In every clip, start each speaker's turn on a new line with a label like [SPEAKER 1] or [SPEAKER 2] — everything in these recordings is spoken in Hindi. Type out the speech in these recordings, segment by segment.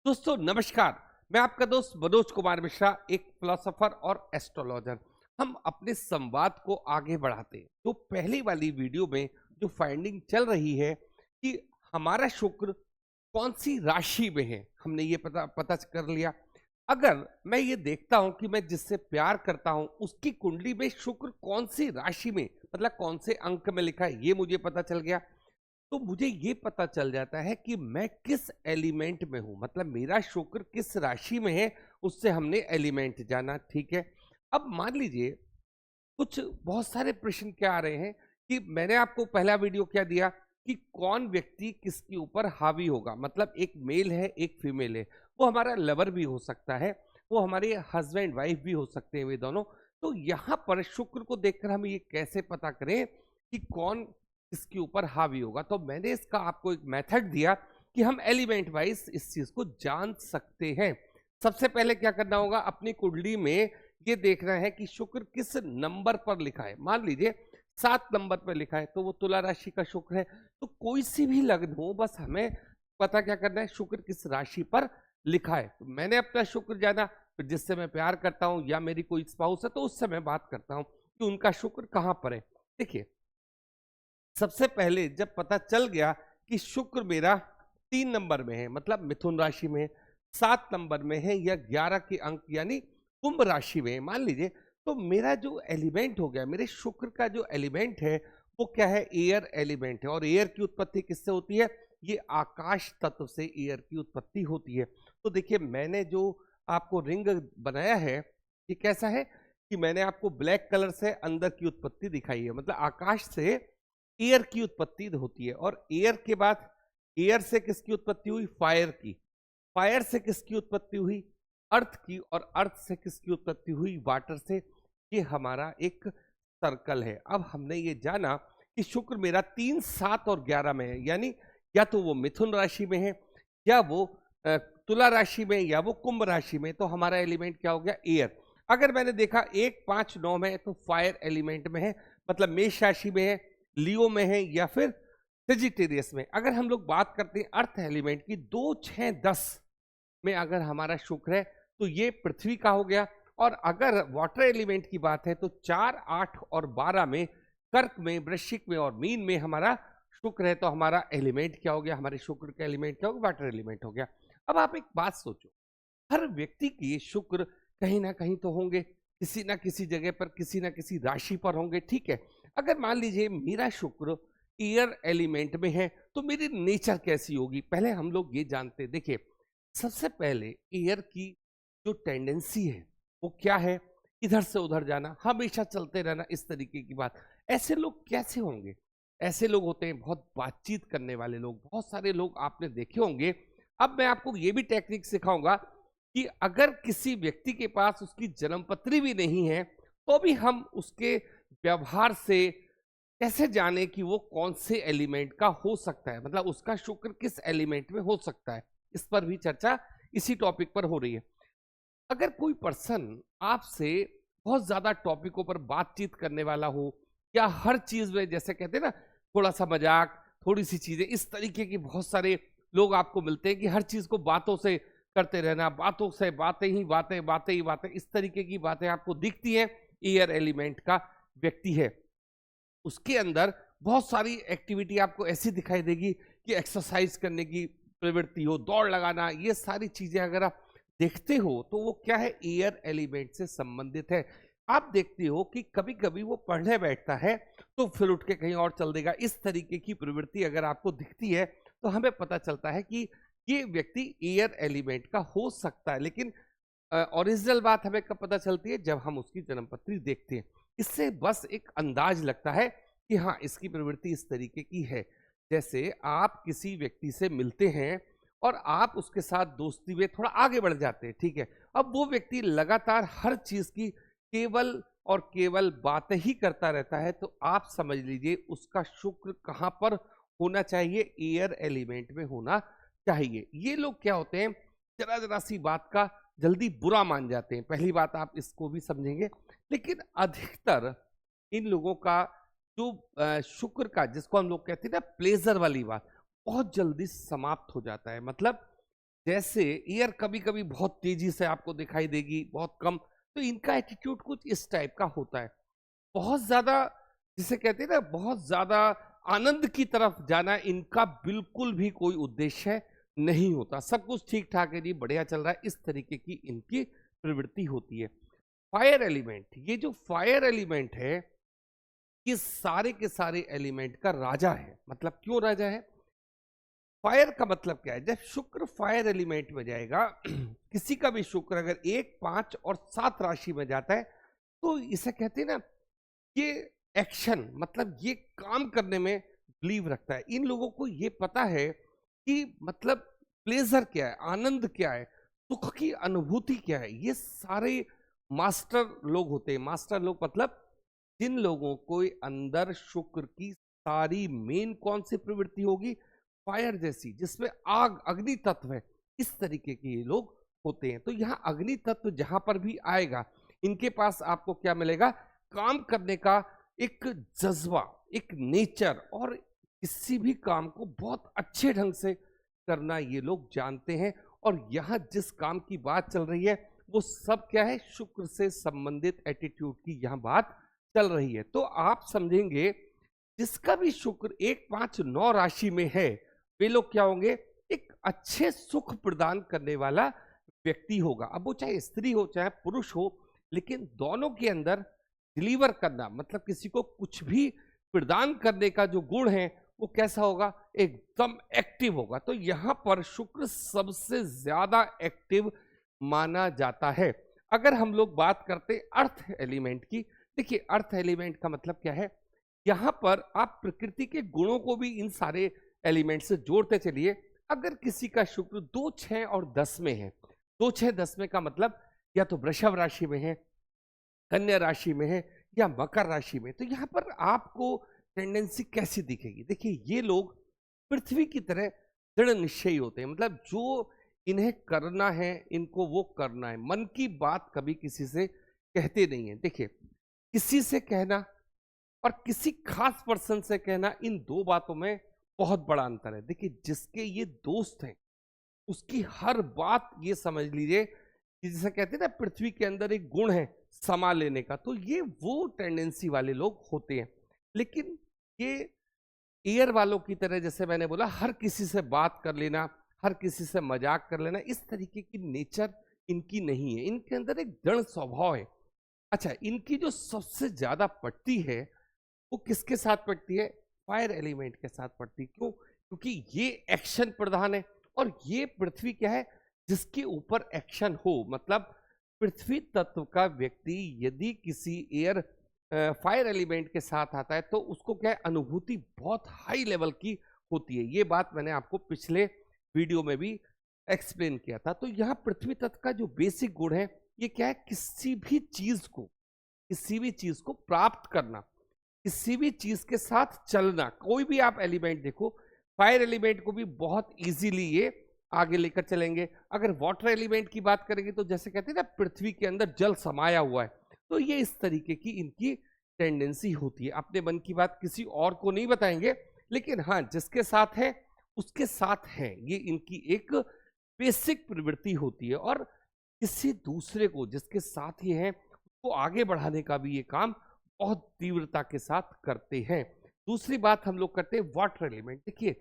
[SPEAKER 1] दोस्तों नमस्कार। मैं आपका दोस्त मनोज कुमार मिश्रा, एक फिलोसोफर और एस्ट्रोलॉजर। हम अपने संवाद को आगे बढ़ाते हैं। तो पहली वाली वीडियो में जो फाइंडिंग चल रही है कि हमारा शुक्र कौन सी राशि में है, हमने ये पता पता कर लिया। अगर मैं ये देखता हूं कि मैं जिससे प्यार करता हूं उसकी कुंडली में शुक्र कौन सी राशि में, मतलब कौन से अंक में लिखा है, ये मुझे पता चल गया। तो मुझे ये पता चल जाता है कि मैं किस एलिमेंट में हूं, मतलब मेरा शुक्र किस राशि में है। उससे हमने एलिमेंट जाना, ठीक है। अब मान लीजिए कुछ बहुत सारे प्रश्न क्या आ रहे हैं कि मैंने आपको पहला वीडियो क्या दिया कि कौन व्यक्ति किसके ऊपर हावी होगा, मतलब एक मेल है एक फीमेल है, वो हमारा लवर भी हो सकता है, वो हमारे हस्बैंड वाइफ भी हो सकते हैं, वे दोनों। तो यहाँ पर शुक्र को देखकर हम ये कैसे पता करें कि कौन इसके ऊपर हावी होगा। तो मैंने इसका आपको एक मेथड दिया कि हम एलिमेंट वाइज इस चीज को जान सकते हैं। सबसे पहले क्या करना होगा, अपनी कुंडली में ये देखना है कि शुक्र किस नंबर पर लिखा है। मान लीजिए 7 नंबर पर लिखा है तो वो तुला राशि का शुक्र है। तो कोई सी भी लग्न हो, बस हमें पता क्या करना है, शुक्र किस राशि पर लिखा है। तो मैंने अपना शुक्र जाना, फिर जिससे मैं प्यार करता हूं या मेरी कोई स्पाउस है तो उससे मैं बात करता हूं कि उनका शुक्र कहां पर है। देखिए, सबसे पहले जब पता चल गया कि शुक्र मेरा 3 नंबर में है, मतलब मिथुन राशि में है, 7 नंबर में है या 11 के अंक यानी कुंभ राशि में है, मान लीजिए, तो मेरा जो एलिमेंट हो गया, मेरे शुक्र का जो एलिमेंट है वो क्या है, एयर एलिमेंट है। और एयर की उत्पत्ति किससे होती है, ये आकाश तत्व से एयर की उत्पत्ति होती है। तो देखिए, मैंने जो आपको रिंग बनाया है, ये कैसा है कि मैंने आपको ब्लैक कलर से अंदर की उत्पत्ति दिखाई है, मतलब आकाश से एयर की उत्पत्ति होती है। और एयर के बाद एयर से किसकी उत्पत्ति हुई, फायर की। फायर से किसकी उत्पत्ति हुई, अर्थ की। और अर्थ से किसकी उत्पत्ति हुई, वाटर से। ये हमारा एक सर्कल है। अब हमने ये जाना कि शुक्र मेरा 3, 7 और 11 में है, यानी या तो वो मिथुन राशि में है या वो तुला राशि में या वो कुंभ राशि में। तो हमारा एलिमेंट क्या हो गया, एयर। अगर मैंने देखा 1, 5, 9 में है तो फायर एलिमेंट में है, मतलब मेष राशि में है, लियो में है या फिर सेजिटेरियस में। अगर हम लोग बात करते हैं अर्थ एलिमेंट की, 2, 6, 10 में अगर हमारा शुक्र है तो ये पृथ्वी का हो गया। और अगर वाटर एलिमेंट की बात है तो 4, 8 और 12 में, कर्क में, वृश्चिक में और मीन में हमारा शुक्र है। तो हमारा एलिमेंट क्या हो गया, हमारे शुक्र का एलिमेंट क्या हो गया, वाटर एलिमेंट हो गया। अब आप एक बात सोचो, हर व्यक्ति के शुक्र कहीं ना कहीं तो होंगे, किसी ना किसी जगह पर, किसी ना किसी राशि पर होंगे, ठीक है। अगर मान लीजिए मेरा शुक्र एयर एलिमेंट में है तो मेरी नेचर कैसी होगी, पहले हम लोग ये जानते हैं। देखिए, सबसे पहले एयर की जो टेंडेंसी है वो क्या है, इधर से उधर जाना, हमेशा चलते रहना, इस तरीके की बात। ऐसे लोग कैसे होंगे, ऐसे लोग होते हैं बहुत बातचीत करने वाले लोग, बहुत सारे लोग आपने देखे होंगे। अब मैं आपको ये भी टेक्निक सिखाऊंगा कि अगर किसी व्यक्ति के पास उसकी जन्मपत्री भी नहीं है तो भी हम उसके व्यवहार से कैसे जाने कि वो कौन से एलिमेंट का हो सकता है, मतलब उसका शुक्र किस एलिमेंट में हो सकता है। इस पर भी चर्चा इसी टॉपिक पर हो रही है। अगर कोई पर्सन आपसे बहुत ज्यादा टॉपिकों पर बातचीत करने वाला हो, या हर चीज में, जैसे कहते हैं ना, थोड़ा सा मजाक, थोड़ी सी चीजें, इस तरीके की बहुत सारे लोग आपको मिलते हैं कि हर चीज को बातों से करते रहना, बातों से बातें ही बातें, बातें ही बातें, इस तरीके की बातें आपको दिखती हैं। एयर एलिमेंट का व्यक्ति है, उसके अंदर बहुत सारी एक्टिविटी आपको ऐसी दिखाई देगी कि एक्सरसाइज करने की प्रवृत्ति हो, दौड़ लगाना, ये सारी चीजें अगर आप देखते हो तो वो क्या है, एयर एलिमेंट से संबंधित है। आप देखते हो कि कभी कभी वो पढ़ने बैठता है तो फिर उठ के कहीं और चल देगा, इस तरीके की प्रवृत्ति अगर आपको दिखती है तो हमें पता चलता है कि ये व्यक्ति एयर एलिमेंट का हो सकता है। लेकिन ओरिजिनल बात हमें कब पता चलती है, जब हम उसकी जन्मपत्री देखते हैं। इससे बस एक अंदाज लगता है कि हाँ, इसकी प्रवृत्ति इस तरीके की है। जैसे आप किसी व्यक्ति से मिलते हैं और आप उसके साथ दोस्ती में थोड़ा आगे बढ़ जाते हैं, ठीक है। अब वो व्यक्ति लगातार हर चीज की केवल और केवल बातें ही करता रहता है, तो आप समझ लीजिए उसका शुक्र कहाँ पर होना चाहिए, एयर एलिमेंट में होना चाहिए। ये लोग क्या होते हैं, जरा जरा सी बात का जल्दी बुरा मान जाते हैं, पहली बात आप इसको भी समझेंगे। लेकिन अधिकतर इन लोगों का जो शुक्र का, जिसको हम लोग कहते हैं ना प्लेजर वाली बात, बहुत जल्दी समाप्त हो जाता है। मतलब जैसे एयर कभी कभी बहुत तेजी से आपको दिखाई देगी, बहुत कम, तो इनका एटीट्यूड कुछ इस टाइप का होता है। बहुत ज्यादा, जिसे कहते हैं ना, बहुत ज्यादा आनंद की तरफ जाना इनका बिल्कुल भी कोई उद्देश्य नहीं होता। सब कुछ ठीक ठाक है जी, बढ़िया चल रहा है, इस तरीके की इनकी प्रवृत्ति होती है। फायर एलिमेंट, ये जो फायर एलिमेंट है, ये सारे के सारे एलिमेंट का राजा है। मतलब क्यों राजा है? फायर का मतलब क्या है? जब शुक्र फायर एलिमेंट में जाएगा किसी का भी शुक्र अगर 1, 5 और 7 राशि में जाता है, तो इसे कहते हैं ना, ये एक्शन, मतलब ये काम करने में बिलीव रखता है। इन लोगों को ये पता है कि मतलब प्लेजर क्या है, आनंद क्या है, सुख की अनुभूति क्या है। ये सारे मास्टर लोग होते हैं। मास्टर लोग मतलब जिन लोगों को अंदर शुक्र की सारी मेन कौन सी प्रवृत्ति होगी, फायर जैसी, जिसमें आग, अग्नि तत्व है, इस तरीके के ये लोग होते हैं। तो यहाँ अग्नि तत्व जहां पर भी आएगा, इनके पास आपको क्या मिलेगा? काम करने का एक जज्बा, एक नेचर, और किसी भी काम को बहुत अच्छे ढंग से करना ये लोग जानते हैं। और यहाँ जिस काम की बात चल रही है, वो सब क्या है? शुक्र से संबंधित एटीट्यूड की यहाँ बात चल रही है। तो आप समझेंगे, जिसका भी शुक्र 1, 5, 9 राशि में है, वे लोग क्या होंगे? एक अच्छे सुख प्रदान करने वाला व्यक्ति होगा। अब वो चाहे स्त्री हो चाहे पुरुष हो, लेकिन दोनों के अंदर डिलीवर करना, मतलब किसी को कुछ भी प्रदान करने का जो गुण है, वो कैसा होगा? एकदम एक्टिव होगा। तो यहां पर शुक्र सबसे ज्यादा एक्टिव माना जाता है। अगर हम लोग बात करते अर्थ एलिमेंट की, देखिए अर्थ एलिमेंट का मतलब क्या है? यहां पर आप प्रकृति के गुणों को भी इन सारे एलिमेंट से जोड़ते चलिए। अगर किसी का शुक्र 2, 6 और 10 में है, 2, 6, 10 में का मतलब या तो वृषभ राशि में है, कन्या राशि में है, या मकर राशि में, तो यहाँ पर आपको टेंडेंसी कैसी दिखेगी? देखिए ये लोग पृथ्वी की तरह दृढ़ निश्चयी होते हैं। मतलब जो इन्हें करना है, इनको वो करना है। मन की बात कभी किसी से कहते नहीं है। देखिए, किसी से कहना और किसी खास पर्सन से कहना, इन दो बातों में बहुत बड़ा अंतर है। देखिए, जिसके ये दोस्त हैं, उसकी हर बात ये समझ लीजिए कि जिसे कहते हैं ना, पृथ्वी के अंदर एक गुण है समा लेने का, तो ये वो टेंडेंसी वाले लोग होते हैं। लेकिन ये एयर वालों की तरह, जैसे मैंने बोला, हर किसी से बात कर लेना, हर किसी से मजाक कर लेना, इस तरीके की नेचर इनकी नहीं है। इनके अंदर एक दृढ़ स्वभाव है। अच्छा, इनकी जो सबसे ज्यादा पड़ती है, वो किसके साथ पड़ती है? फायर एलिमेंट के साथ पड़ती। क्यों? क्योंकि ये एक्शन प्रधान है, और ये पृथ्वी क्या है? जिसके ऊपर एक्शन हो। मतलब पृथ्वी तत्व का व्यक्ति यदि किसी एयर फायर एलिमेंट के साथ आता है, तो उसको क्या है? अनुभूति बहुत हाई लेवल की होती है। ये बात मैंने आपको पिछले वीडियो में भी एक्सप्लेन किया था। तो यहाँ पृथ्वी तत्व का जो बेसिक गुण है, ये क्या है? किसी भी चीज को प्राप्त करना, किसी भी चीज के साथ चलना। कोई भी आप एलिमेंट देखो, फायर एलिमेंट को भी बहुत इजीली ये आगे लेकर चलेंगे। अगर वाटर एलिमेंट की बात करेंगे, तो जैसे कहते हैं ना, पृथ्वी के अंदर जल समाया हुआ है, तो ये इस तरीके की इनकी टेंडेंसी होती है। अपने मन की बात किसी और को नहीं बताएंगे, लेकिन हाँ, जिसके साथ है उसके साथ है, ये इनकी एक बेसिक प्रवृत्ति होती है। और किसी दूसरे को जिसके साथ ये है, उसको आगे बढ़ाने का भी ये काम बहुत तीव्रता के साथ करते हैं। दूसरी बात हम लोग करते हैं वाटर एलिमेंट। देखिए,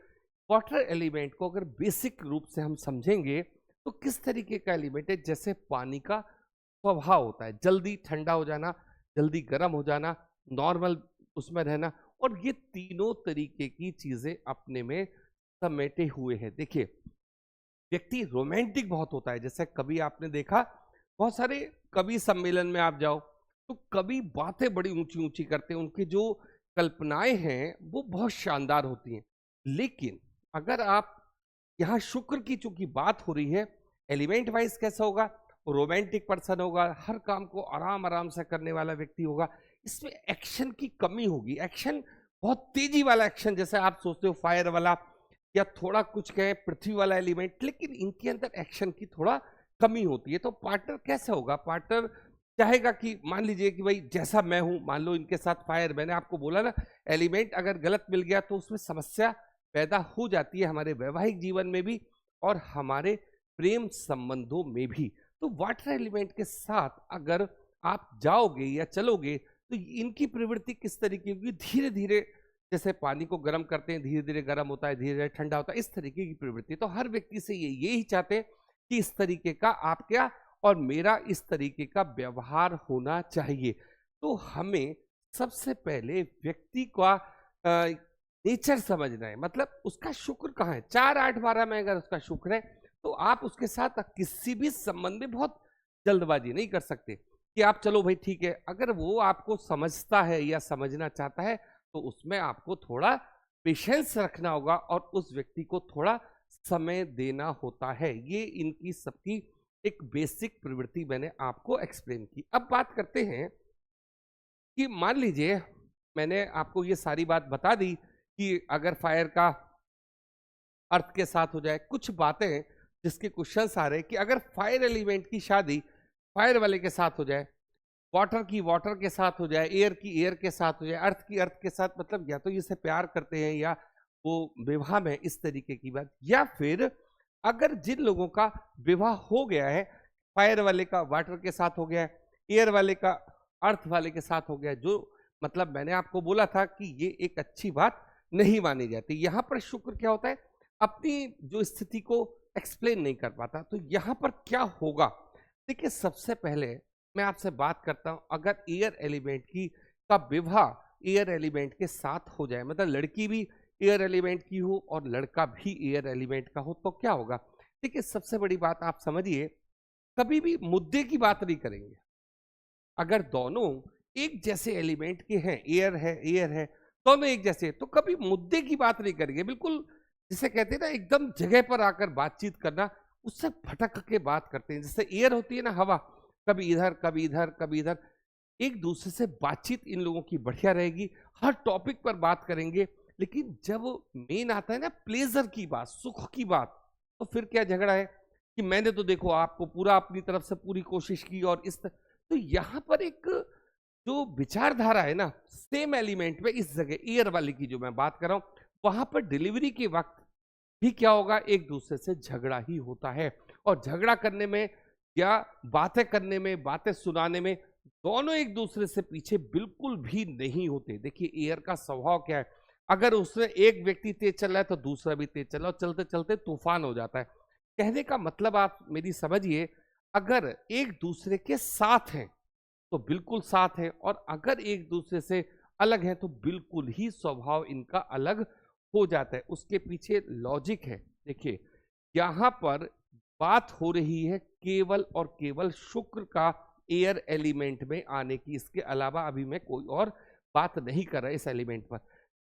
[SPEAKER 1] वाटर एलिमेंट को अगर बेसिक रूप से हम समझेंगे, तो किस तरीके का एलिमेंट है? जैसे पानी का स्वभाव होता है, जल्दी ठंडा हो जाना, जल्दी गर्म हो जाना, नॉर्मल उसमें रहना, और ये तीनों तरीके की चीजें अपने में समेटे हुए हैं। देखिए, व्यक्ति रोमांटिक बहुत होता है। जैसे कभी आपने देखा, बहुत सारे कवि सम्मेलन में आप जाओ, तो कवि बातें बड़ी ऊंची ऊंची करते हैं, उनकी जो कल्पनाएं हैं वो बहुत शानदार होती हैं। लेकिन अगर आप यहाँ शुक्र की चूंकि बात हो रही है, एलिमेंट वाइज कैसा होगा? रोमांटिक पर्सन होगा, हर काम को आराम आराम से करने वाला व्यक्ति होगा। इसमें एक्शन की कमी होगी। एक्शन, बहुत तेजी वाला एक्शन, जैसे आप सोचते हो फायर वाला, या थोड़ा कुछ कहें पृथ्वी वाला एलिमेंट, लेकिन इनके अंदर एक्शन की थोड़ा कमी होती है। तो पार्टनर कैसा होगा? पार्टनर चाहेगा कि, मान लीजिए कि भाई जैसा मैं हूं, मान लो इनके साथ फायर, मैंने आपको बोला ना, एलिमेंट अगर गलत मिल गया तो उसमें समस्या पैदा हो जाती है हमारे वैवाहिक जीवन में भी और हमारे प्रेम संबंधों में भी। तो वाटर एलिमेंट के साथ अगर आप जाओगे या चलोगे तो इनकी प्रवृत्ति किस तरीके की, धीरे धीरे जैसे पानी को गर्म करते हैं, धीरे धीरे गर्म होता है, धीरे धीरे ठंडा होता है, इस तरीके की प्रवृत्ति। तो हर व्यक्ति से यही चाहते हैं कि इस तरीके का आप क्या और मेरा इस तरीके का व्यवहार होना चाहिए। तो हमें सबसे पहले व्यक्ति का नेचर समझना है, मतलब उसका शुक्र कहाँ है। 4, 8, 12 में अगर उसका शुक्र है तो आप उसके साथ किसी भी संबंध में बहुत जल्दबाजी नहीं कर सकते कि आप चलो भाई ठीक है। अगर वो आपको समझता है या समझना चाहता है तो उसमें आपको थोड़ा पेशेंस रखना होगा और उस व्यक्ति को थोड़ा समय देना होता है। ये इनकी सबकी एक बेसिक प्रवृत्ति मैंने आपको एक्सप्लेन की। अब बात करते हैं कि मान लीजिए मैंने आपको ये सारी बात बता दी कि अगर फायर का अर्थ के साथ हो जाए, कुछ बातें जिसके क्वेश्चंस आ रहे हैं कि अगर फायर एलिमेंट की शादी फायर वाले के साथ हो जाए, वाटर की वाटर के साथ हो जाए, एयर की एयर के साथ हो जाए, अर्थ की अर्थ के साथ, मतलब या तो इसे प्यार करते हैं या वो विवाह में इस तरीके की बात, या फिर अगर जिन लोगों का विवाह हो गया है, फायर वाले का वाटर के साथ हो गया है, एयर वाले का अर्थ वाले के साथ हो गया, जो मतलब मैंने आपको बोला था कि ये एक अच्छी बात नहीं मानी जाती। यहां पर शुक्र क्या होता है, अपनी जो स्थिति को एक्सप्लेन नहीं कर पाता। तो यहां पर क्या होगा, देखिए सबसे पहले मैं आपसे बात करता हूं, अगर एयर एलिमेंट की का विवाह एयर एलिमेंट के साथ हो जाए, मतलब लड़की भी एयर एलिमेंट की हो और लड़का भी एयर एलिमेंट का हो, तो क्या होगा। देखिए सबसे बड़ी बात आप समझिए, कभी भी मुद्दे की बात नहीं करेंगे। अगर दोनों एक जैसे एलिमेंट के हैं, एयर है, दोनों एक जैसे, तो कभी मुद्दे की बात नहीं करेंगे। बिल्कुल जिसे कहते हैं ना एकदम जगह पर आकर बातचीत करना, उससे भटक के बात करते हैं। जैसे एयर होती है ना, हवा, कभी इधर कभी इधर कभी इधर, एक दूसरे से बातचीत इन लोगों की बढ़िया रहेगी, हर टॉपिक पर बात करेंगे। लेकिन जब मेन आता है ना प्लेजर की बात, सुख की बात, तो फिर क्या झगड़ा है कि मैंने तो देखो आपको पूरा अपनी तरफ से पूरी कोशिश की और तो यहां पर एक जो विचारधारा है ना सेम एलिमेंट में, इस जगह एयर वाली की जो मैं बात कर रहा हूं, वहां पर डिलीवरी के वक्त भी क्या होगा, एक दूसरे से झगड़ा ही होता है। और झगड़ा करने में या बातें करने में, बातें सुनाने में, दोनों एक दूसरे से पीछे बिल्कुल भी नहीं होते। देखिए एयर का स्वभाव क्या है, अगर उसमें एक व्यक्ति तेज चल रहा है तो दूसरा भी तेज चल रहा है, चलते चलते तूफान हो जाता है। कहने का मतलब आप मेरी समझिए, अगर एक दूसरे के साथ हैं तो बिल्कुल साथ है, और अगर एक दूसरे से अलग है तो बिल्कुल ही स्वभाव इनका अलग हो जाता है। उसके पीछे लॉजिक है। देखिए यहां पर बात हो रही है केवल और केवल शुक्र का एयर एलिमेंट में आने की, इसके अलावा अभी मैं कोई और बात नहीं कर रहा इस एलिमेंट पर।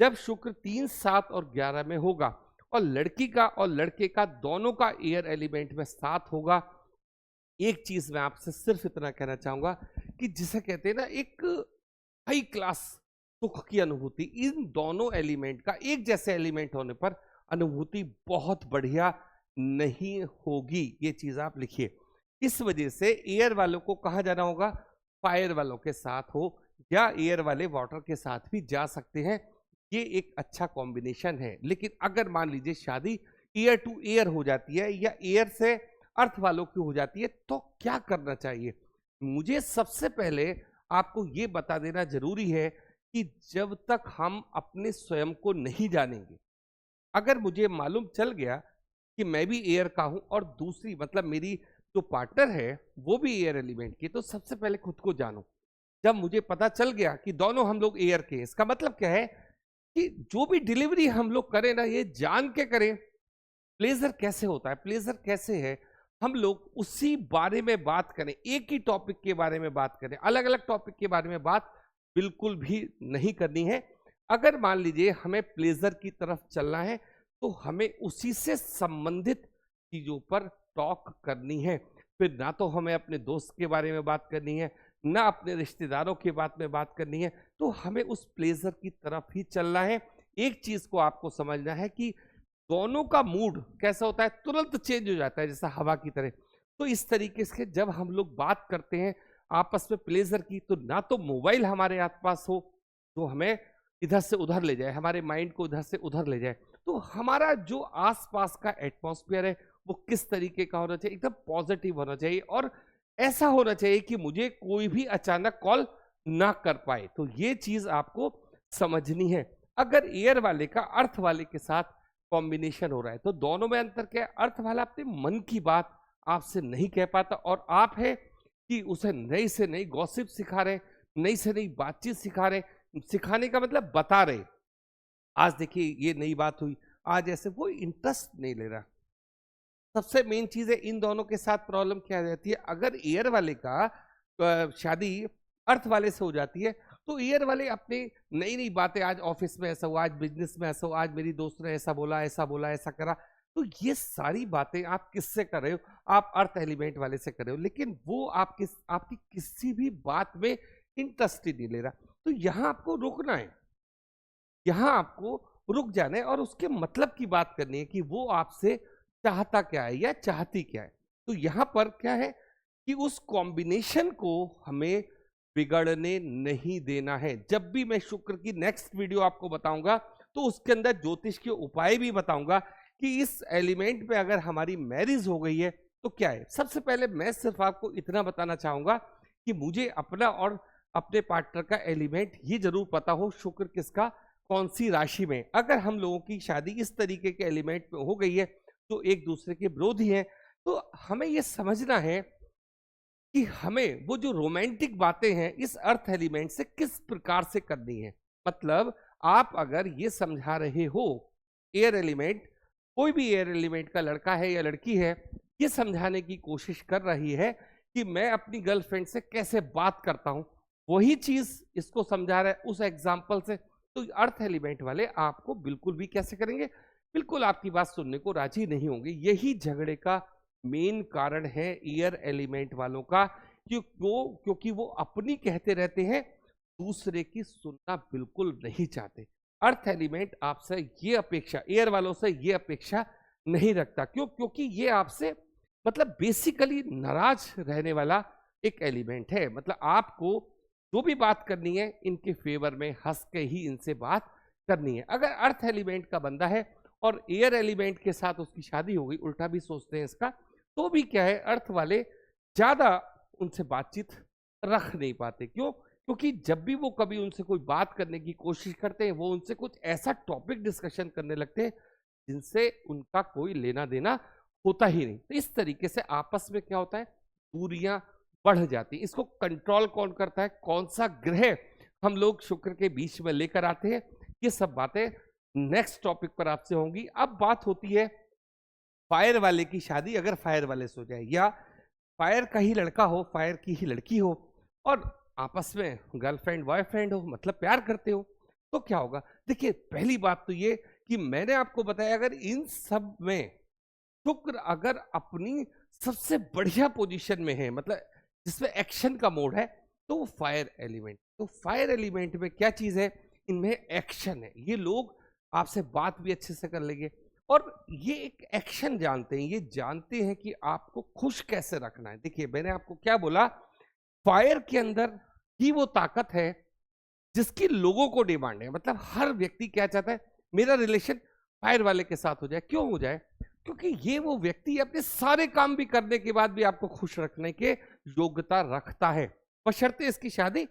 [SPEAKER 1] जब शुक्र 3, 7 और 11 में होगा और लड़की का और लड़के का दोनों का एयर एलिमेंट में साथ होगा, एक चीज मैं आपसे सिर्फ इतना कहना चाहूंगा कि जिसे कहते हैं ना एक हाई क्लास सुख की अनुभूति, इन दोनों एलिमेंट का एक जैसे एलिमेंट होने पर अनुभूति बहुत बढ़िया नहीं होगी। ये चीज आप लिखिए। इस वजह से एयर वालों को कहा जाना होगा फायर वालों के साथ हो, या एयर वाले वाटर के साथ भी जा सकते हैं। ये एक अच्छा कॉम्बिनेशन है। लेकिन अगर मान लीजिए शादी एयर टू एयर हो जाती है या एयर से अर्थ वालों की हो जाती है, तो क्या करना चाहिए। मुझे सबसे पहले आपको ये बता देना जरूरी है कि जब तक हम अपने स्वयं को नहीं जानेंगे, अगर मुझे मालूम चल गया कि मैं भी एयर का हूं और दूसरी मतलब मेरी जो पार्टनर है वो भी एयर एलिमेंट की, तो सबसे पहले खुद को जानो। जब मुझे पता चल गया कि दोनों हम लोग एयर के, इसका मतलब क्या है कि जो भी डिलीवरी हम लोग करें ना, ये जान के करें प्लेजर कैसे होता है, प्लेजर कैसे है, हम लोग उसी बारे में बात करें। एक ही टॉपिक के बारे में बात करें, अलग अलग टॉपिक के बारे में बात बिल्कुल भी नहीं करनी है। अगर मान लीजिए हमें प्लेजर की तरफ चलना है तो हमें उसी से संबंधित चीजों पर टॉक करनी है। फिर ना तो हमें अपने दोस्त के बारे में बात करनी है, ना अपने रिश्तेदारों के बारे में बात करनी है, तो हमें उस प्लेजर की तरफ ही चलना है। एक चीज को आपको समझना है कि दोनों का मूड कैसा होता है, तुरंत चेंज हो जाता है जैसा हवा की तरह। तो इस तरीके से जब हम लोग बात करते हैं आपस में प्लेजर की, तो ना तो मोबाइल हमारे आसपास हो जो हमें इधर से उधर ले जाए, हमारे माइंड को इधर से उधर ले जाए, तो हमारा जो आसपास का एटमॉस्फेयर है वो किस तरीके का होना चाहिए, एकदम पॉजिटिव होना चाहिए और ऐसा होना चाहिए कि मुझे कोई भी अचानक कॉल ना कर पाए। तो ये चीज आपको समझनी है। अगर एयर वाले का अर्थ वाले के साथ कॉम्बिनेशन हो रहा है तो दोनों में अंतर क्या है? अर्थ वाला अपने मन की बात आपसे नहीं कह पाता और आप है कि उसे नई से नई गॉसिप सिखा रहे, नई से नई बातचीत सिखा रहे। सिखाने का मतलब बता रहे, आज देखिए ये नई बात हुई, आज ऐसे, वो इंटरेस्ट नहीं ले रहा। सबसे मेन चीज है, इन दोनों के साथ प्रॉब्लम क्या आ जाती है? अगर एयर वाले का शादी अर्थ वाले से हो जाती है तो एयर वाले अपने नई नई बातें, आज ऑफिस में ऐसा हुआ, आज बिजनेस में ऐसा हुआ, आज मेरी दोस्त ने ऐसा बोला, ऐसा बोला, ऐसा करा, तो ये सारी बातें आप किससे कर रहे हो? आप अर्थ एलिमेंट वाले से कर रहे हो, लेकिन वो आपकी किसी भी बात में इंटरेस्ट ही नहीं ले रहा। तो यहाँ आपको रुकना है, यहाँ आपको रुक जाना है और उसके मतलब की बात करनी है कि वो आपसे चाहता क्या है या चाहती क्या है। तो यहाँ पर क्या है कि उस कॉम्बिनेशन को हमें बिगड़ने नहीं देना है। जब भी मैं शुक्र की नेक्स्ट वीडियो आपको बताऊंगा तो उसके अंदर ज्योतिष के उपाय भी बताऊंगा कि इस एलिमेंट पे अगर हमारी मैरिज हो गई है तो क्या है। सबसे पहले मैं सिर्फ आपको इतना बताना चाहूंगा कि मुझे अपना और अपने पार्टनर का एलिमेंट ये जरूर पता हो, शुक्र किसका कौन सी राशि में। अगर हम लोगों की शादी इस तरीके के एलिमेंट में हो गई है तो एक दूसरे के विरोधी हैं, तो हमें यह समझना है कि हमें वो जो रोमांटिक बातें हैं इस अर्थ एलिमेंट से किस प्रकार से करनी है। मतलब आप अगर ये समझा रहे हो, एयर एलिमेंट, कोई भी एयर एलिमेंट का लड़का है या लड़की है, ये समझाने की कोशिश कर रही है कि मैं अपनी गर्लफ्रेंड से कैसे बात करता हूं, वही चीज इसको समझा रहा है उस एग्जाम्पल से, तो अर्थ एलिमेंट वाले आपको बिल्कुल भी कैसे करेंगे, बिल्कुल आपकी बात सुनने को राजी नहीं होंगे। यही झगड़े का मेन कारण है एयर एलिमेंट वालों का, क्योंकि वो अपनी कहते रहते हैं, दूसरे की सुनना बिल्कुल नहीं चाहते। अर्थ एलिमेंट आपसे ये अपेक्षा, एयर वालों से ये अपेक्षा नहीं रखता। क्योंकि ये आपसे मतलब बेसिकली नाराज रहने वाला एक एलिमेंट है। मतलब आपको जो भी बात करनी है इनके फेवर में हंस के ही इनसे बात करनी है। अगर अर्थ एलिमेंट का बंदा है और एयर एलिमेंट के साथ उसकी शादी हो गई, उल्टा भी सोचते हैं इसका, तो भी क्या है, अर्थ वाले ज्यादा उनसे बातचीत रख नहीं पाते। क्यों? क्योंकि जब भी वो कभी उनसे कोई बात करने की कोशिश करते हैं, वो उनसे कुछ ऐसा टॉपिक डिस्कशन करने लगते हैं जिनसे उनका कोई लेना देना होता ही नहीं। तो इस तरीके से आपस में क्या होता है, दूरियां बढ़ जाती। इसको कंट्रोल कौन करता है, कौन सा ग्रह हम लोग शुक्र के बीच में लेकर आते हैं, ये सब बातें नेक्स्ट टॉपिक पर आपसे होंगी। अब बात होती है फायर वाले की शादी अगर फायर वाले से हो जाए, या फायर का ही लड़का हो, फायर की ही लड़की हो, और आपस में गर्लफ्रेंड बॉयफ्रेंड हो, मतलब प्यार करते हो, तो क्या होगा? देखिए, पहली बात तो ये कि मैंने आपको बताया, अगर इन सब में शुक्र अगर अपनी सबसे बढ़िया पोजीशन में है, मतलब जिसमें एक्शन का मोड है, तो वो फायर एलिमेंट। तो फायर एलिमेंट में क्या चीज है, इनमें एक्शन है। ये लोग आपसे बात भी अच्छे से कर लेंगे और ये एक एक्शन जानते हैं, ये जानते हैं कि आपको खुश कैसे रखना है। देखिए, मैंने आपको क्या बोला, फायर के अंदर ही वो ताकत है जिसकी लोगों को डिमांड है। मतलब हर व्यक्ति क्या चाहता है, मेरा रिलेशन फायर वाले के साथ हो जाए। क्यों हो जाए? क्योंकि ये वो व्यक्ति अपने सारे काम भी करने के बाद भी आपको खुश रखने के योग्यता रखता है, बशर्ते इसकी शादी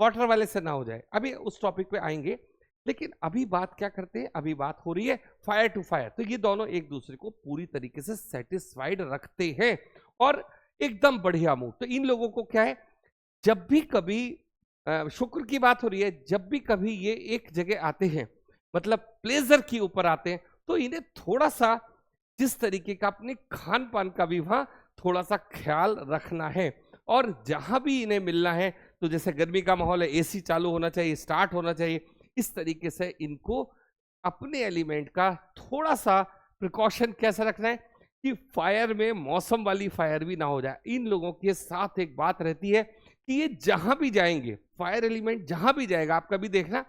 [SPEAKER 1] वाटर वाले से ना हो जाए। अभी उस टॉपिक पे आएंगे, लेकिन अभी बात क्या करते हैं, अभी बात हो रही है फायर टू फायर। तो ये दोनों एक दूसरे को पूरी तरीके से सेटिस्फाइड रखते हैं और एकदम बढ़िया मूड। तो इन लोगों को क्या है, जब भी कभी शुक्र की बात हो रही है, जब भी कभी ये एक जगह आते हैं, मतलब प्लेजर के ऊपर आते हैं, तो इन्हें थोड़ा सा जिस तरीके का अपने खान पान का भी वहां थोड़ा सा ख्याल रखना है। और जहां भी इन्हें मिलना है, तो जैसे गर्मी का माहौल है, एसी चालू होना चाहिए, स्टार्ट होना चाहिए। इस तरीके से इनको अपने एलिमेंट का थोड़ा सा प्रिकॉशन कैसे रखना है कि फायर में मौसम वाली फायर भी ना हो जाए। इन लोगों के साथ एक बात रहती है कि ये जहां भी जाएंगे, फायर एलिमेंट जहां भी जाएगा, आप कभी देखना,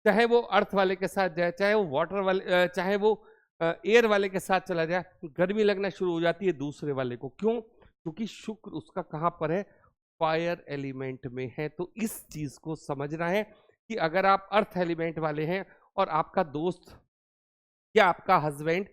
[SPEAKER 1] चाहे वो अर्थ वाले के साथ जाए, चाहे वो वाटर वाले, चाहे वो एयर वाले के साथ चला जाए, गर्मी लगना शुरू हो जाती है दूसरे वाले को। क्यों? क्योंकि शुक्र उसका कहां पर है, फायर एलिमेंट में है। तो इस चीज को समझना है कि अगर आप अर्थ एलिमेंट वाले हैं और आपका दोस्त या आपका हस्बैंड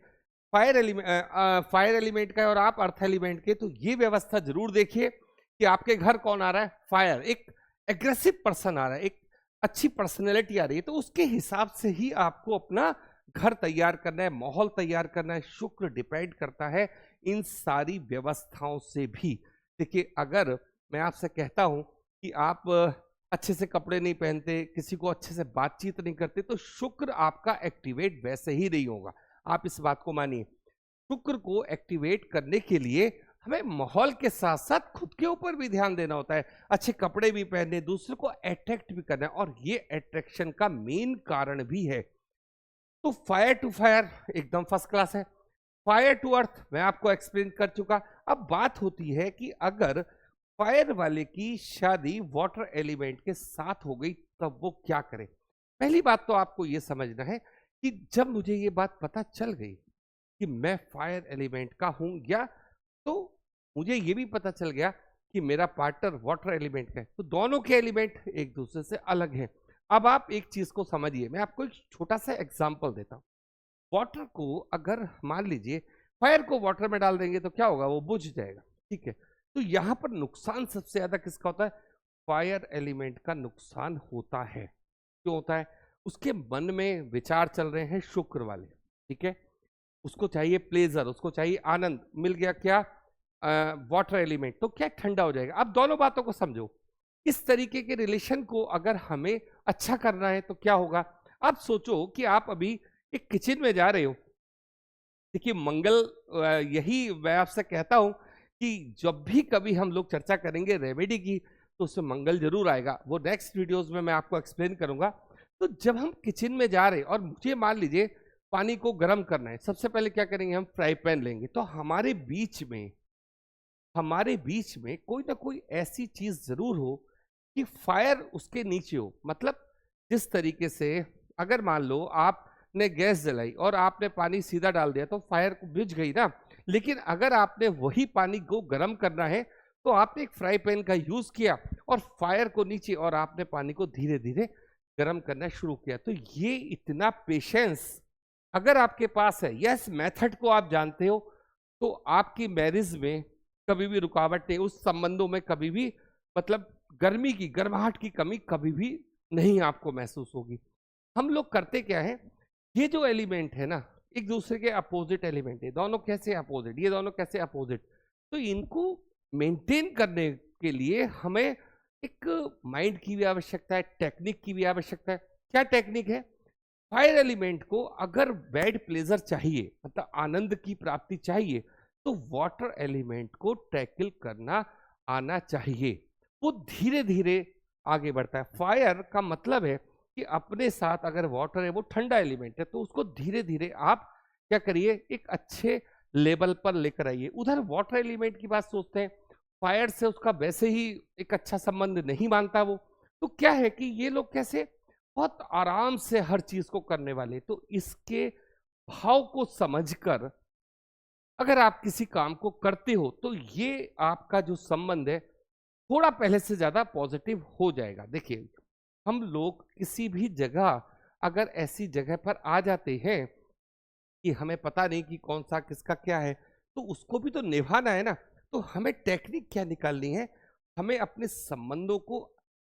[SPEAKER 1] फायर एलिमेंट का है और आप अर्थ एलिमेंट के, तो ये व्यवस्था जरूर देखिए कि आपके घर कौन आ रहा है, फायर, एक एग्रेसिव पर्सन आ रहा है, एक अच्छी पर्सनैलिटी आ रही है, तो उसके हिसाब से ही आपको अपना घर तैयार करना है, माहौल तैयार करना है। शुक्र डिपेंड करता है इन सारी व्यवस्थाओं से भी। देखिए, अगर मैं आपसे कहता हूं कि आप अच्छे से कपड़े नहीं पहनते, किसी को अच्छे से बातचीत नहीं करते, तो शुक्र आपका एक्टिवेट वैसे ही नहीं होगा। आप इस बात को मानिए। शुक्र को एक्टिवेट करने के लिए हमें माहौल के साथ साथ खुद के ऊपर भी ध्यान देना होता है, अच्छे कपड़े भी पहनने, दूसरों को अट्रैक्ट भी करना है, और ये अट्रैक्शन का मेन कारण भी है। तो फायर टू फायर एकदम फर्स्ट क्लास है, फायर टू अर्थ मैं आपको एक्सप्लेन कर चुका। अब बात होती है कि अगर फायर वाले की शादी वाटर एलिमेंट के साथ हो गई तब वो क्या करे। पहली बात तो आपको ये समझना है कि जब मुझे ये बात पता चल गई कि मैं फायर एलिमेंट का हूं, या तो मुझे ये भी पता चल गया कि मेरा पार्टनर वाटर एलिमेंट का है, तो दोनों के एलिमेंट एक दूसरे से अलग हैं। अब आप एक चीज को समझिए, मैं आपको एक छोटा सा एग्जांपल देता हूं। वाटर को अगर मान लीजिए फायर को वाटर में डाल देंगे तो क्या होगा, वो बुझ जाएगा, ठीक है। तो यहां पर नुकसान सबसे ज्यादा किसका होता है, फायर एलिमेंट का नुकसान होता है। क्यों होता है, उसके मन में विचार चल रहे हैं शुक्र वाले, ठीक है, उसको चाहिए प्लेजर, उसको चाहिए आनंद, मिल गया क्या, वाटर एलिमेंट, तो क्या ठंडा हो जाएगा। अब दोनों बातों को समझो, इस तरीके के रिलेशन को अगर हमें अच्छा करना है तो क्या होगा। आप सोचो कि आप अभी एक किचन में जा रहे हो, देखिए मंगल, यही मैं आपसे कहता हूं कि जब भी कभी हम लोग चर्चा करेंगे रेमेडी की, तो उसमें मंगल जरूर आएगा, वो नेक्स्ट वीडियोस में मैं आपको एक्सप्लेन करूंगा। तो जब हम किचन में जा रहे हैं और मुझे मान लीजिए पानी को गर्म करना है, सबसे पहले क्या करेंगे, हम फ्राई पैन लेंगे, तो हमारे बीच में कोई ना कोई ऐसी चीज जरूर हो कि फायर उसके नीचे हो। मतलब जिस तरीके से अगर मान लो आपने गैस जलाई और आपने पानी सीधा डाल दिया तो फायर बुझ गई ना, लेकिन अगर आपने वही पानी को गर्म करना है तो आपने एक फ्राई पैन का यूज किया और फायर को नीचे, और आपने पानी को धीरे धीरे गर्म करना शुरू किया। तो ये इतना पेशेंस अगर आपके पास है, यस मेथड को आप जानते हो, तो आपकी मैरिज में कभी भी रुकावट नहीं, उस संबंधों में कभी भी मतलब गर्माहट की कमी कभी भी नहीं आपको महसूस होगी। हम लोग करते क्या है, ये जो एलिमेंट है ना, एक दूसरे के अपोजिट एलिमेंट है, दोनों कैसे अपोजिट, ये दोनों कैसे अपोजिट, तो इनको मेंटेन करने के लिए हमें एक माइंड की भी आवश्यकता है, टेक्निक की भी आवश्यकता है। क्या टेक्निक है, फायर एलिमेंट को अगर बैड प्लेजर चाहिए, मतलब आनंद की प्राप्ति चाहिए, तो वाटर एलिमेंट को टैकल करना आना चाहिए। वो धीरे धीरे आगे बढ़ता है। फायर का मतलब है कि अपने साथ अगर वाटर है, वो ठंडा एलिमेंट है, तो उसको धीरे धीरे आप क्या करिए, एक अच्छे लेवल पर लेकर आइए। उधर वाटर एलिमेंट की बात सोचते हैं, फायर से उसका वैसे ही एक अच्छा संबंध नहीं मानता वो, तो क्या है कि ये लोग कैसे बहुत आराम से हर चीज को करने वाले। तो इसके भाव को समझकर अगर आप किसी काम को करते हो तो ये आपका जो संबंध है थोड़ा पहले से ज्यादा पॉजिटिव हो जाएगा। देखिए, हम लोग किसी भी जगह अगर ऐसी जगह पर आ जाते हैं कि हमें पता नहीं कि कौन सा किसका क्या है, तो उसको भी तो निभाना है ना। तो हमें टेक्निक क्या निकालनी है, हमें अपने संबंधों को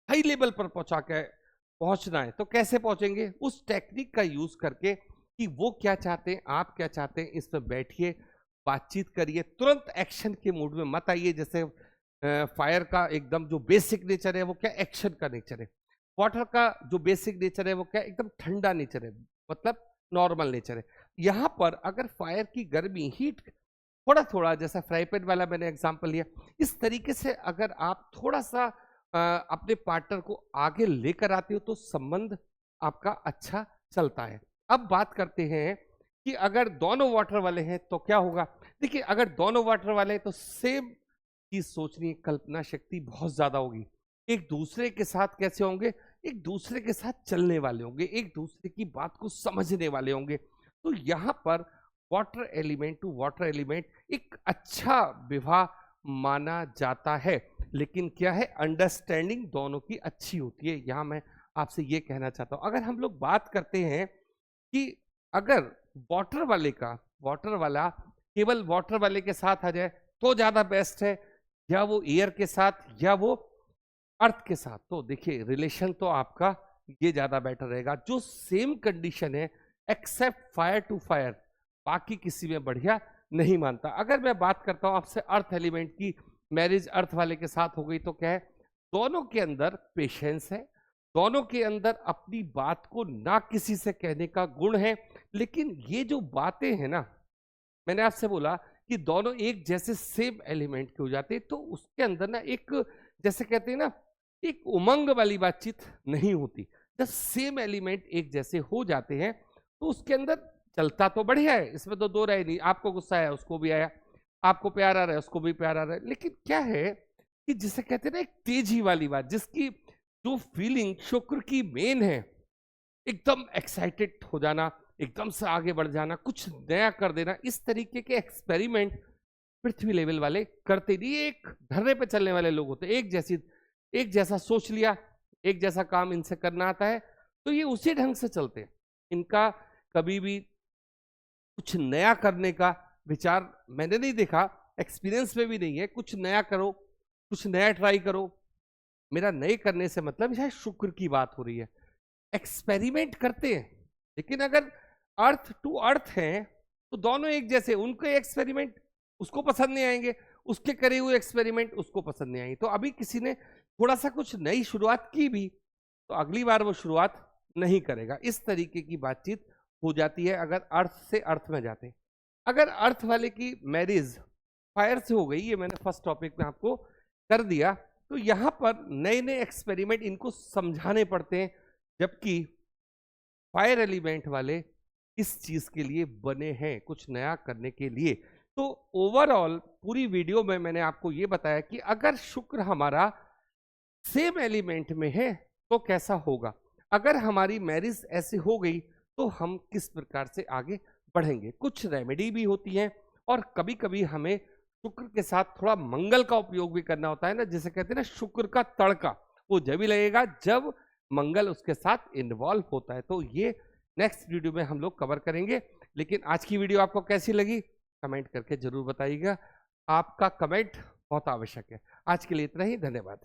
[SPEAKER 1] हाई लेवल पर पहुंचना है। तो कैसे पहुंचेंगे, उस टेक्निक का यूज करके कि वो क्या चाहते हैं, आप क्या चाहते हैं, इस पर बैठिए, बातचीत करिए, तुरंत एक्शन के मूड में मत आइए। जैसे फायर का एकदम जो बेसिक नेचर है वो क्या, एक्शन का नेचर है। वाटर का जो बेसिक नेचर है वो क्या, एकदम ठंडा नेचर है, मतलब नॉर्मल नेचर है। यहाँ पर अगर फायर की गर्मी, हीट थोड़ा थोड़ा, जैसा फ्राई पैन वाला मैंने एग्जांपल लिया, इस तरीके से अगर आप थोड़ा सा अपने पार्टनर को आगे लेकर आते हो तो संबंध आपका अच्छा चलता है। अब बात करते हैं कि अगर दोनों वाटर वाले हैं तो क्या होगा। देखिए, अगर दोनों वाटर वाले हैं तो सेम चीज सोचनी, कल्पना शक्ति बहुत ज्यादा होगी। एक दूसरे के साथ कैसे होंगे, एक दूसरे के साथ चलने वाले होंगे, एक दूसरे की बात को समझने वाले होंगे। तो यहाँ पर water element to water element एक अच्छा विवाह माना जाता है। लेकिन क्या है, अंडरस्टैंडिंग दोनों की अच्छी होती है। यहाँ मैं आपसे ये कहना चाहता हूँ, अगर हम लोग बात करते हैं कि अगर वाटर वाले का वाटर वाला केवल वाटर वाले के साथ आ जाए तो ज्यादा बेस्ट है, या वो एयर के साथ, या वो अर्थ के साथ? तो देखिए रिलेशन तो आपका ये ज्यादा बेटर रहेगा। जो सेम कंडीशन है एक्सेप्ट फायर टू फायर, बाकी किसी में बढ़िया नहीं मानता। अगर मैं बात करता हूं आपसे अर्थ एलिमेंट की, मैरिज अर्थ वाले के साथ हो गई तो क्या है, दोनों के अंदर पेशेंस है, दोनों के अंदर अपनी बात को ना किसी से कहने का गुण है। लेकिन ये जो बातें हैं ना, मैंने आपसे बोला कि दोनों एक जैसे सेम एलिमेंट के हो जाते हैं, तो उसके अंदर ना एक, जैसे कहते हैं ना, एक उमंग वाली बातचीत नहीं होती। जब सेम एलिमेंट एक जैसे हो जाते हैं तो उसके अंदर चलता तो बढ़िया है, इसमें तो दो राय नहीं। आपको गुस्सा आया उसको भी आया, आपको प्यार आ रहा है उसको भी प्यार आ रहा है। लेकिन क्या है कि जिसे कहते हैं ना एक तेजी वाली बात, जिसकी जो फीलिंग शुक्र की मेन है, एकदम एक्साइटेड हो जाना, एकदम से आगे बढ़ जाना, कुछ नया कर देना, इस तरीके के एक्सपेरिमेंट पृथ्वी लेवल वाले करते नहीं। एक धरने पे चलने वाले लोग होते, एक जैसा सोच लिया, एक जैसा काम इनसे करना आता है, तो ये उसी ढंग से चलते हैं। इनका कभी भी कुछ नया करने का विचार मैंने नहीं देखा, एक्सपीरियंस में भी नहीं है। कुछ नया करो, कुछ नया ट्राई करो। मेरा नए करने से मतलब शायद शुक्र की बात हो रही है। एक्सपेरिमेंट करते हैं, लेकिन अगर अर्थ टू अर्थ हैं तो दोनों एक जैसे, उनके एक्सपेरिमेंट उसको पसंद नहीं आएंगे, उसके करे हुए एक्सपेरिमेंट उसको पसंद नहीं आएंगे। तो अभी किसी ने थोड़ा सा कुछ नई शुरुआत की भी तो अगली बार वो शुरुआत नहीं करेगा। इस तरीके की बातचीत हो जाती है अगर अर्थ से अर्थ में जाते हैं। अगर अर्थ वाले की मैरिज फायर से हो गई, ये मैंने फर्स्ट टॉपिक में आपको कर दिया, तो यहां पर नए नए एक्सपेरिमेंट इनको समझाने पड़ते हैं, जबकि फायर एलिमेंट वाले इस चीज के लिए बने हैं, कुछ नया करने के लिए। तो ओवरऑल पूरी वीडियो में मैंने आपको ये बताया कि अगर शुक्र हमारा सेम एलिमेंट में है तो कैसा होगा, अगर हमारी मैरिज ऐसे हो गई तो हम किस प्रकार से आगे बढ़ेंगे। कुछ रेमेडी भी होती है, और कभी कभी हमें शुक्र के साथ थोड़ा मंगल का उपयोग भी करना होता है ना, जिसे कहते हैं ना शुक्र का तड़का, वो जब ही लगेगा जब मंगल उसके साथ इन्वॉल्व होता है। तो ये नेक्स्ट वीडियो में हम लोग कवर करेंगे। लेकिन आज की वीडियो आपको कैसी लगी कमेंट करके जरूर बताइएगा, आपका कमेंट बहुत आवश्यक है। आज के लिए इतना ही, धन्यवाद।